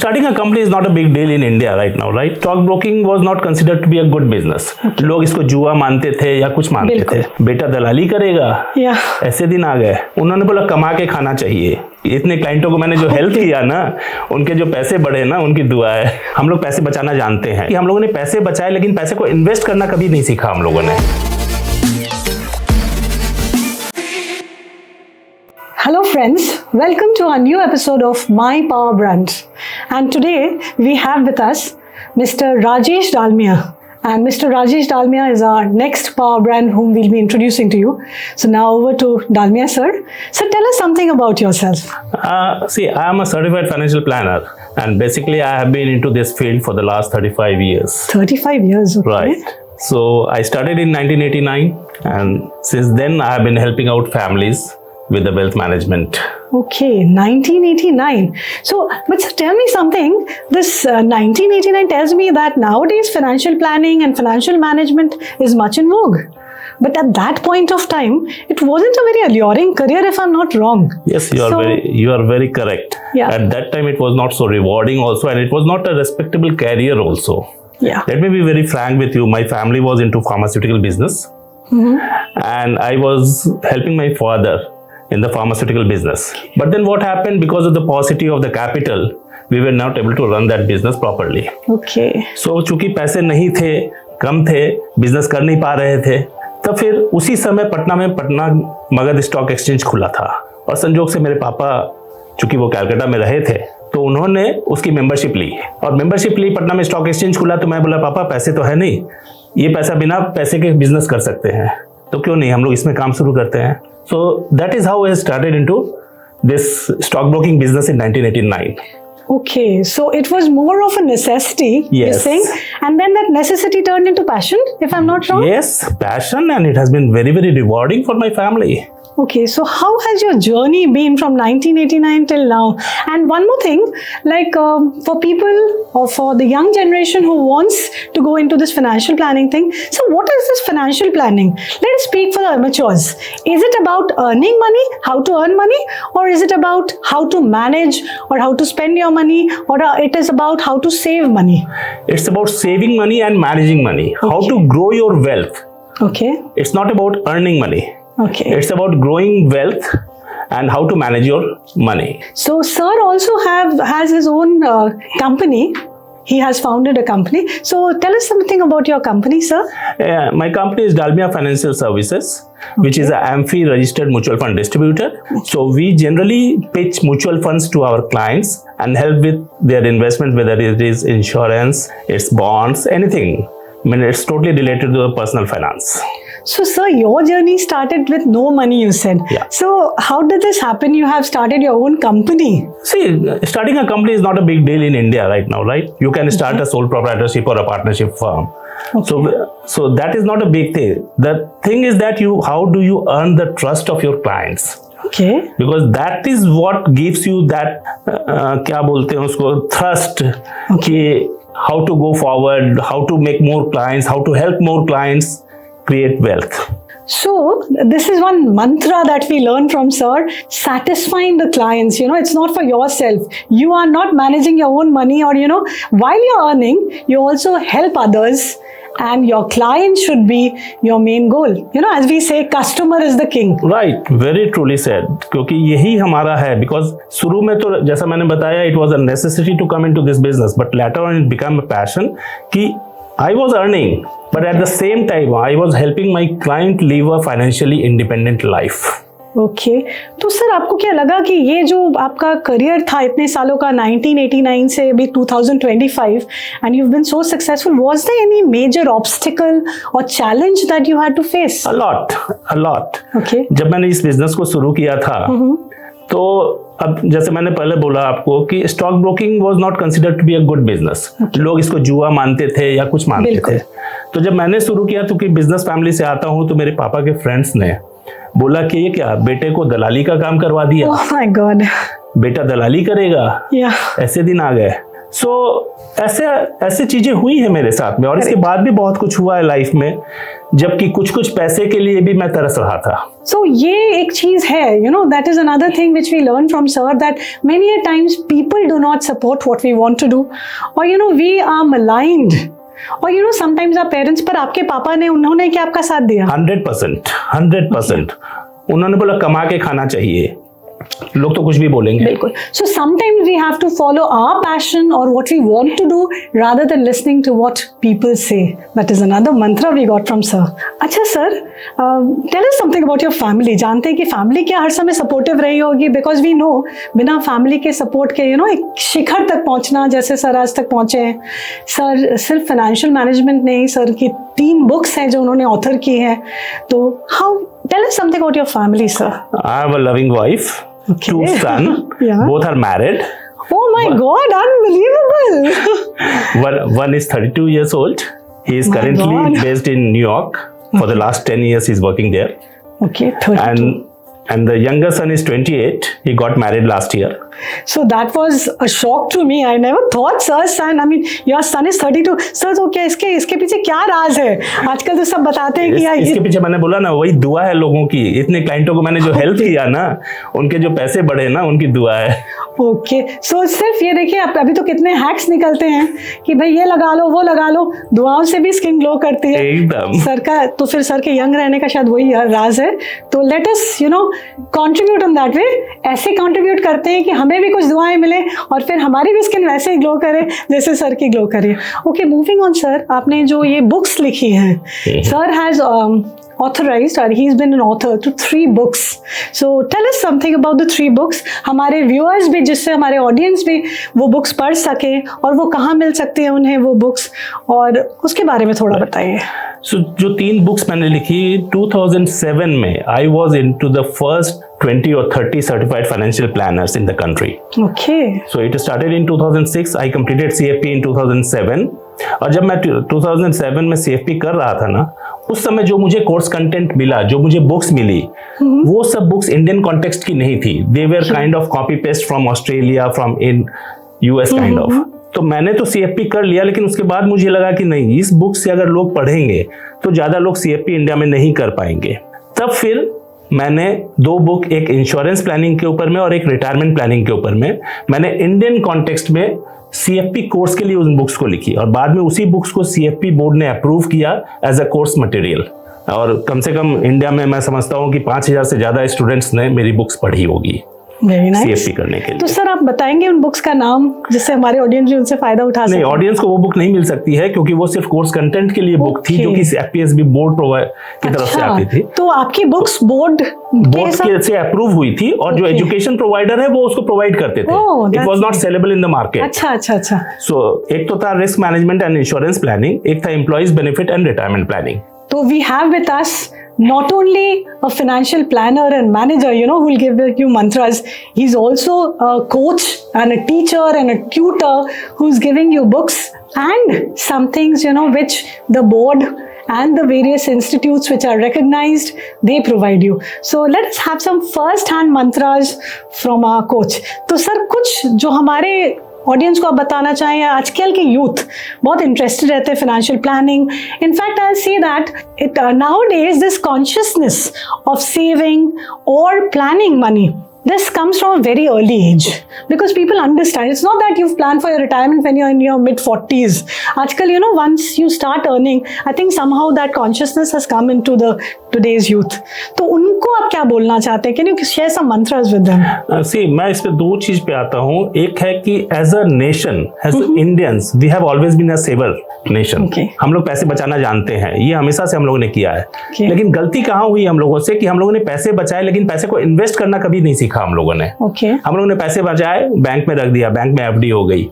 starting a company is not a big deal in India right now, right? Stock broking was not considered to be a good business. लोग इसको जुआ मानते थे या कुछ मानते थे। बेटा दलाली करेगा, ऐसे दिन आ गए। उन्होंने बोला कमा के खाना चाहिए। इतने क्लाइंटों को मैंने जो हेल्प किया ना, उनके जो पैसे बढ़े ना, उनकी दुआ है। हम लोग पैसे बचाना जानते हैं कि हम लोगों ने पैसे बचाए, लेकिन पैसे को इन्वेस्ट करना कभी नहीं सीखा हम लोगों ने। Hello friends, welcome to our new episode of My Power Brands. And today we have with us Mr. Rajesh Dalmia. And Mr. Rajesh Dalmia is our next power brand whom we'll be introducing to you. So now over to Dalmia sir. So tell us something about yourself. See, I am a certified financial planner and basically I have been into this field for the last 35 years. 35 years, okay. Right. So I started in 1989 and since then I have been helping out families with the wealth management. Okay, 1989. So, but tell me something, this 1989 tells me that nowadays financial planning and financial management is much in vogue. But at that point of time, it wasn't a very alluring career if I'm not wrong. Yes, you are very correct. Yeah. At that time, it was not so rewarding also, and it was not a respectable career also. Yeah. Let me be very frank with you. My family was into pharmaceutical business. And I was helping my father in the pharmaceutical business. But then what happened, because of the paucity of the capital, we were not able to run that business properly. Okay. So चूंकि पैसे नहीं थे, कम थे, business कर नहीं पा रहे थे, तब फिर उसी समय पटना में पटना मगध स्टॉक एक्सचेंज खुला था और संजोग से मेरे पापा चूंकि वो कलकत्ता में रहे थे तो उन्होंने उसकी मेंबरशिप ली और मेंबरशिप ली, पटना में स्टॉक एक्सचेंज खुला तो मैं बोला पापा पैसे तो है नहीं, ये पैसा बिना पैसे के बिजनेस कर सकते हैं, तो क्यों नहीं हम लोग इसमें काम शुरू करते हैं। So that is how I started into this stockbroking business in 1989. Okay, so it was more of a necessity, yes. You're saying, and then that necessity turned into passion, if I'm not wrong? Yes, passion, and it has been very, very rewarding for my family. Okay, so how has your journey been from 1989 till now? And one more thing, like for people or for the young generation who wants to go into this financial planning thing, so what is this financial planning? Let us speak for the amateurs. Is it about earning money, how to earn money, or is it about how to manage or how to spend your money, or it is about how to save money? It's about saving money and managing money, how to grow your wealth. Okay. It's not about earning money. Okay. It's about growing wealth and how to manage your money. So, sir also has his own company. He has founded a company. So, tell us something about your company, sir. My company is Dalmia Financial Services, which is an AMFI registered mutual fund distributor. So, we generally pitch mutual funds to our clients and help with their investment, whether it is insurance, it's bonds, anything. I mean, it's totally related to the personal finance. So, sir, your journey started with no money, you said. Yeah. So, how did this happen? You have started your own company. See, starting a company is not a big deal in India right now, right? You can start a sole proprietorship or a partnership firm. Okay. So that is not a big thing. The thing is that how do you earn the trust of your clients? Okay. Because that is what gives you that क्या बोलते हैं उसको thrust कि how to go forward, how to make more clients, how to help more clients create wealth. So, this is one mantra that we learn from sir, satisfying the clients. You know, it's not for yourself. You are not managing your own money, or, you know, while you're earning, you also help others, and your client should be your main goal. You know, as we say, customer is the king. Right, very truly said. क्योंकि यही हमारा है, because शुरू में तो जैसा मैंने बताया, it was a necessity to come into this business, but later on it became a passion कि I was earning, but at the same time I was helping my client live a financially independent life. Okay तो sir आपको क्या लगा कि ये जो आपका career था इतने सालों का 1989 से अभी 2025 and you have been so successful, was there any major obstacle और challenge that you had to face? A lot. Okay. जब मैंने इस बिजनेस को शुरू किया था तो अब जैसे मैंने पहले बोला आपको कि stock broking was not considered to be a good business. लोग इसको जुआ मानते थे या कुछ मानते थे. तो जब मैंने शुरू किया, तो कि बिजनेस फैमिली से आता हूँ, तो मेरे पापा के फ्रेंड्स ने बोला कि ये क्या, बेटे को दलाली का काम करवा दिया. Oh my God. बेटा दलाली करेगा. Yeah. ऐसे दिन आ गए. सो ऐसे ऐसे चीजें हुई है मेरे साथ में, और इसके बाद भी बहुत कुछ हुआ है लाइफ में, जबकि कुछ कुछ पैसे के लिए भी मैं तरस रहा था। So ये एक चीज है, that is another thing which we learn from sir, that many a times people do not support what we want to do, or we are maligned, or sometimes our parents, पर आपके पापा ने, उन्होंने क्या आपका साथ दिया? 100%। उन्होंने बोला कमा के खाना चाहिए, लोग तो कुछ भी बोलेंगे। बिल्कुल। So sometimes we have to follow our passion or what we want to do rather than listening to what people say. That is another mantra we got from sir. अच्छा sir, tell us something about your family. जानते हैं कि family क्या हर समय supportive रही होगी, because we know बिना family के सपोर्ट के एक शिखर तक पहुंचना, जैसे सर आज तक पहुंचे हैं। सर सिर्फ फाइनेंशियल मैनेजमेंट नहीं, सर की 3 बुक्स हैं जो उन्होंने ऑथर की हैं। तो how, tell us something about your family sir. I have a loving wife, Okay. 2 sons, Yeah. both are married. Oh my God, unbelievable. One is 32 years old. He is My currently God. based in New York. For the last 10 years he's working there. Okay, 32. And the younger son is 28. He got married last year. So that was a shock to me. I never thought sir's son, your son is 32. Sir, तो क्या इसके पीछे क्या राज है? आजकल तो सब बताते हैं कि यार इसके पीछे मैंने बोला ना, वही दुआ है लोगों की। इतने क्लाइंटों को मैंने जो हेल्प किया ना, उनके जो पैसे बढ़े ना, उनकी दुआ है। ओके, सो सिर्फ ये देखिए, अभी तो कितने हैक्स निकलते हैं कि भाई ये लगा लो, वो लगा लो, दुआओं से भी स्किन ग्लो करती है एकदम। सर का, तो फिर सर के यंग रहने का शायद वही राज है। तो let us contribute on that way. ऐसे कंट्रीब्यूट करते हैं कि हमें भी कुछ दुआएं मिले और फिर हमारी भी स्किन वैसे ही ग्लो करे जैसे सर की ग्लो करे। ओके, मूविंग ऑन सर, आपने जो ये बुक्स लिखी हैं, sir has authorized, or he's been an author to 3 books. So tell us something about the 3 books. हमारे viewers भी, जिससे हमारे audience भी वो books पढ़ सके, और वो कहाँ मिल सकती है उन्हें वो books, और उसके बारे में थोड़ा बताइए। So जो 3 बुक्स मैंने लिखी 2007 में, I was into the first 20 or 30 certified financial planners in the country. Okay. So it started in 2006. I completed CFP in 2007. और जब मैं 2007 में CFP कर रहा था ना, उस समय जो मुझे कोर्स कंटेंट मिला, जो मुझे बुक्स मिली, वो सब बुक्स इंडियन कॉन्टेक्स्ट की नहीं थी। They were kind of copy paste from Australia, from in US kind of. तो मैंने तो CFP कर लिया, लेकिन उसके बाद मुझे लगा कि नहीं, इस बुक से अगर लोग पढ़ेंगे तो ज्यादा लोग CFP इंडिया में नहीं कर पाएंगे। तब फिर मैंने 2 बुक, एक इंश्योरेंस प्लानिंग के ऊपर में और एक रिटायरमेंट प्लानिंग के ऊपर में, मैंने इंडियन कॉन्टेक्स्ट में CFP कोर्स के लिए उन बुक्स को लिखी, और बाद में उसी बुक्स को CFP बोर्ड ने अप्रूव किया एज अ कोर्स मटेरियल। और कम से कम इंडिया में मैं समझता हूँ कि 5000 से ज्यादा स्टूडेंट्स ने मेरी बुक्स पढ़ी होगी CFP करने के लिए। तो सर आप बताएंगे उन बुक्स का नाम, जिससे हमारे ऑडियंस भी उनसे फायदा उठा सके? नहीं, ऑडियंस को वो बुक नहीं मिल सकती है, क्योंकि वो सिर्फ कोर्स कंटेंट के लिए बुक थी, जो कि FPSB बोर्ड की तरफ से आती थी। तो आपकी बुक्स बोर्ड के से अप्रूव हुई थी, और जो एजुकेशन प्रोवाइडर है वो उसको प्रोवाइड करते थे। It was not saleable in the market. अच्छा। सो एक तो था risk management and insurance planning, एक था employees benefit and retirement planning. So we have with us not only a financial planner and manager, who will give you mantras. He's also a coach and a teacher and a tutor who's giving you books and some things, which the board and the various institutes which are recognized, they provide you. So let's have some first-hand mantras from our coach. तो sir कुछ जो हमारे audience को आप बताना चाहें, आजकल के यूथ बहुत इंटरेस्टेड रहते हैं financial planning. In fact I see that it nowadays this consciousness of saving और planning money, this comes from a very early age because people understand it's not that you've planned for your retirement when you're in your mid 40s. Aajkal, once you start earning, I think somehow that consciousness has come into the today's youth. तो उनको आप क्या बोलना चाहते हैं? Can you share some mantras with them? See, मैं इस पे 2 चीज पे आता हूँ। एक है कि as a nation, as Indians, we have always been a saver nation. Okay. हम लोग पैसे बचाना जानते हैं, ये हमेशा से हम लोगों ने किया है। लेकिन गलती कहाँ हुई हम लोगों से कि हम लोगों ने पैसे बचाए, लेकिन पैसे को इन्वेस्ट करना कभी नहीं सीखा हम लोगों ने। हम लोगों ने पैसे बचाए, बैंक में रख दिया, बैंक में FD हो गई।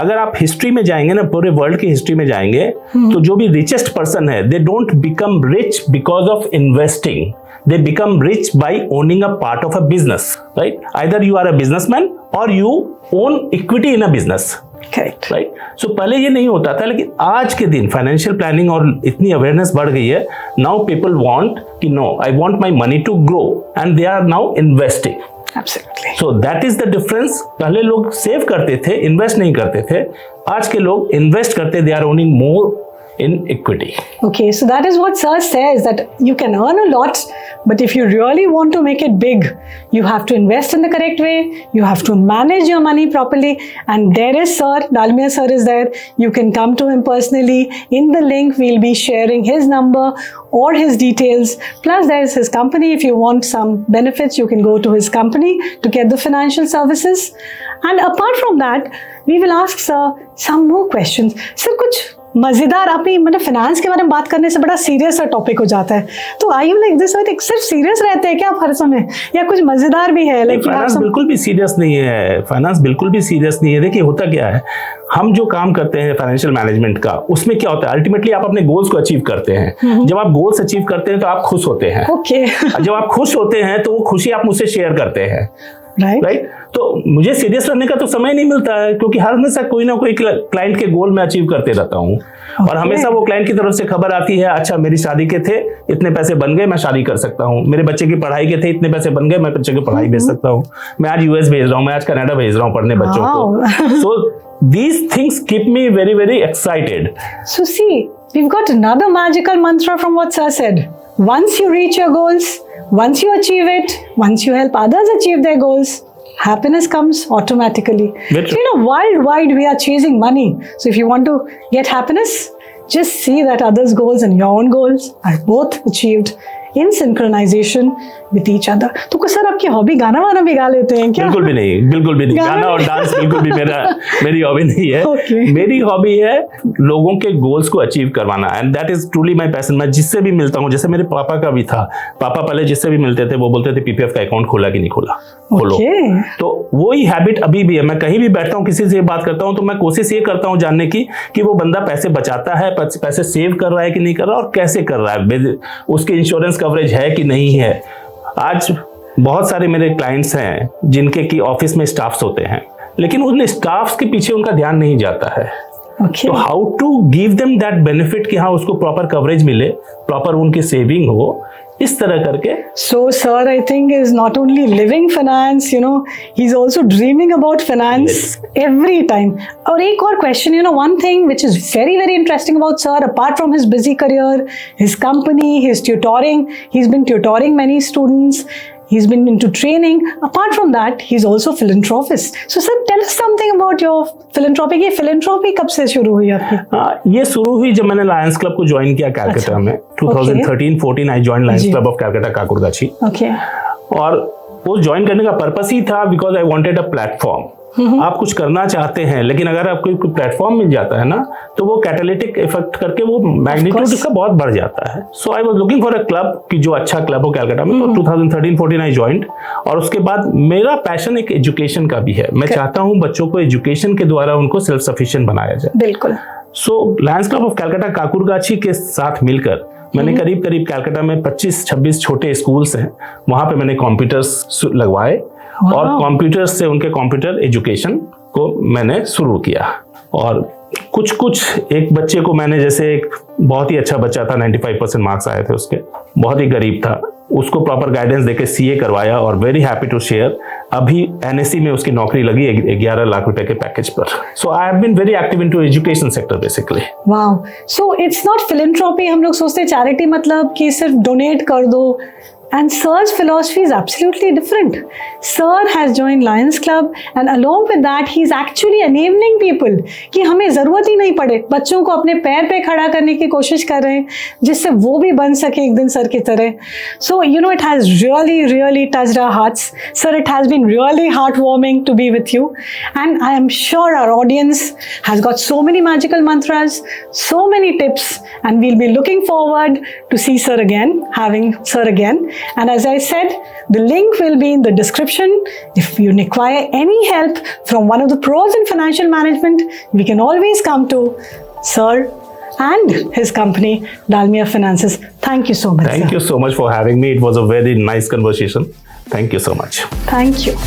अगर आप हिस्ट्री में जाएंगे ना, पूरे वर्ल्ड की हिस्ट्री में जाएंगे, तो जो भी रिचेस्ट पर्सन है, they don't become rich because of investing, they become rich by owning a part of a business, right? Either you are a businessman or you own equity in a business. Correct. Right? So पहले ये नहीं होता था, लेकिन आज के दिन financial planning और इतनी अवेयरनेस बढ़ गई है। Now people want कि no, I want my money to grow and they are now investing. Absolutely. So that is the difference. पहले लोग सेव करते थे, इन्वेस्ट नहीं करते थे. आज के लोग इन्वेस्ट करते, they are owning more in equity. Okay, so that is what Sir says, that you can earn a lot, but if you really want to make it big, you have to invest in the correct way, you have to manage your money properly, and there is Sir, Dalmia Sir is there. You can come to him personally. In the link, we'll be sharing his number or his details. Plus, there is his company. If you want some benefits, you can go to his company to get the financial services. And apart from that, we will ask Sir some more questions. Sir, कुछ मजेदार, आपने मतलब finance के बारे में बात करने से बड़ा सीरियस सा टॉपिक हो जाता है, तो आई यू लाइक दिस, लाइक सिर्फ सीरियस रहते हैं क्या आप हर समय, या कुछ मजेदार भी है? लाइक फाइनेंस बिल्कुल भी सीरियस नहीं है. फाइनेंस बिल्कुल भी सीरियस नहीं है. देखिए होता क्या है, हम जो काम करते हैं फाइनेंशियल मैनेजमेंट का, उसमें क्या होता है, अल्टीमेटली आप अपने गोल्स को अचीव करते हैं. जब आप गोल्स अचीव करते हैं तो आप खुश होते हैं. ओके. जब आप खुश होते हैं तो वो खुशी आप मुझसे शेयर करते हैं. राइट. तो मुझे सीरियस रहने का तो समय नहीं मिलता है, क्योंकि हर हमेशा कोई ना कोई क्लाइंट के गोल मैं अचीव करते रहता हूँ. और हमेशा वो क्लाइंट की तरफ से खबर आती है, अच्छा मेरी शादी के थे इतने पैसे बन गए, मैं शादी कर सकता हूँ. मेरे बच्चे की पढ़ाई के थे इतने पैसे बन गए, मैं बच्चे की पढ़ाई भेज सकता हूँ. मैं आज यूएस भेज रहा हूँ, मैं आज कनाडा भेज रहा हूँ पढ़ने बच्चों को. सो these things keep me very very excited. So see, we've got another magical mantra from what Sir said. Once you reach your goals, once you achieve it, once you help others achieve their goals, happiness comes automatically. So, you know, worldwide we are chasing money. So if you want to get happiness, just see that others' goals and your own goals are both achieved in synchronization with each other. तो sir आपकी hobby गाना वाना भी गा लेते हैं क्या? बिल्कुल भी नहीं, बिल्कुल भी नहीं. गाना और डांस बिल्कुल भी मेरी हॉबी नहीं है. Okay. मेरी हॉबी है लोगों के गोल्स को अचीव करवाना, and that is truly my passion. मैं जिससे भी मिलता हूँ, जैसे मेरे पापा का भी था, पापा पहले जिससे भी मिलते थे वो बोलते थे पीपीएफ का अकाउंट खोला कि नहीं खोला, खोलो. तो वही हैबिट अभी भी है. मैं कहीं भी बैठता हूँ, किसी से बात करता हूँ, तो मैं कोशिश ये करता हूँ जानने की कि वो बंदा पैसे बचाता है, पैसे सेव कर रहा है कि नहीं कर रहा, और कैसे कर रहा है, उसके इंश्योरेंस कवरेज है कि नहीं है. आज बहुत सारे मेरे क्लाइंट्स हैं जिनके की ऑफिस में स्टाफ्स होते हैं, लेकिन उन स्टाफ्स के पीछे उनका ध्यान नहीं जाता है. Okay. तो how to give them that benefit कि हाँ उसको प्रॉपर कवरेज मिले, प्रॉपर उनकी सेविंग हो, इस तरह करके. So Sir, I think is not only living finance, you know, he's also dreaming about finance every time. और एक और question, you know, one thing which is very very interesting about Sir, apart from his busy career, his company, his tutoring, he's been tutoring many students. He's been into training. Apart from that, he's also a philanthropist. So, sir, tell us something about your philanthropy. ये philanthropy कब से शुरू हुई आपकी? ये शुरू हुई जब मैंने लायंस क्लब को ज्वाइन किया कैलकाटा में. 2013-14 I join Lions Club of Calcutta Kakurgachi. Okay. और वो ज्वाइन करने का पर्पस ही था because I wanted a platform. आप कुछ करना चाहते हैं, लेकिन अगर आपको कोई प्लेटफॉर्म मिल जाता है ना, तो वो कैटालिटिक इफेक्ट करके वो मैग्नीट्यूड इसका बहुत बढ़ जाता है. So I was looking for a club कि जो अच्छा क्लब हो कैलकाटा में. तो 2013-14 आई ज्वाइंट. और उसके बाद मेरा पैशन एक एजुकेशन का भी है. मैं चाहता हूँ बच्चों को एजुकेशन के द्वारा उनको सेल्फ सफिशिएंट बनाया जाए. बिल्कुल. सो Lions Club of Calcutta Kankurgachi के साथ मिलकर मैंने करीब करीब कैलकाटा में 25-26 छोटे स्कूल्स हैं, वहां पे मैंने कंप्यूटर्स लगवाए. और कंप्यूटर से उनके कंप्यूटर एजुकेशन को मैंने शुरू किया. और कुछ एक बच्चे को मैंने, जैसे एक बहुत ही अच्छा बच्चा था, 95% मार्क्स आए थे उसके, बहुत ही गरीब था, उसको प्रॉपर गाइडेंस देके सीए करवाया. और वेरी हैप्पी टू शेयर अभी एनएससी में उसकी नौकरी लगी 11 लाख रुपए के पैकेज पर. So I have been very active into education sector basically. Wow. So it's not philanthropy. हम लोग सोचते हैं चैरिटी मतलब कि सिर्फ डोनेट कर दो. And Sir's philosophy is absolutely different. Sir has joined Lions Club, and along with that, he's actually enabling people कि हमें ज़रूरत ही नहीं पड़े. बच्चों को अपने पैर पे खड़ा करने की कोशिश कर रहे हैं, जिससे वो भी बन सके एक दिन सर की तरह. So, you know, it has really, really touched our hearts. Sir, it has been really heartwarming to be with you. And I am sure our audience has got so many magical mantras, so many tips, and we'll be looking forward to see Sir again, having Sir again. And as I said, the link will be in the description. If you require any help from one of the pros in financial management, we can always come to Sir and his company, Dalmia Finances. Thank you so much. Thank you so much for having me. It was a very nice conversation. Thank you so much. Thank you.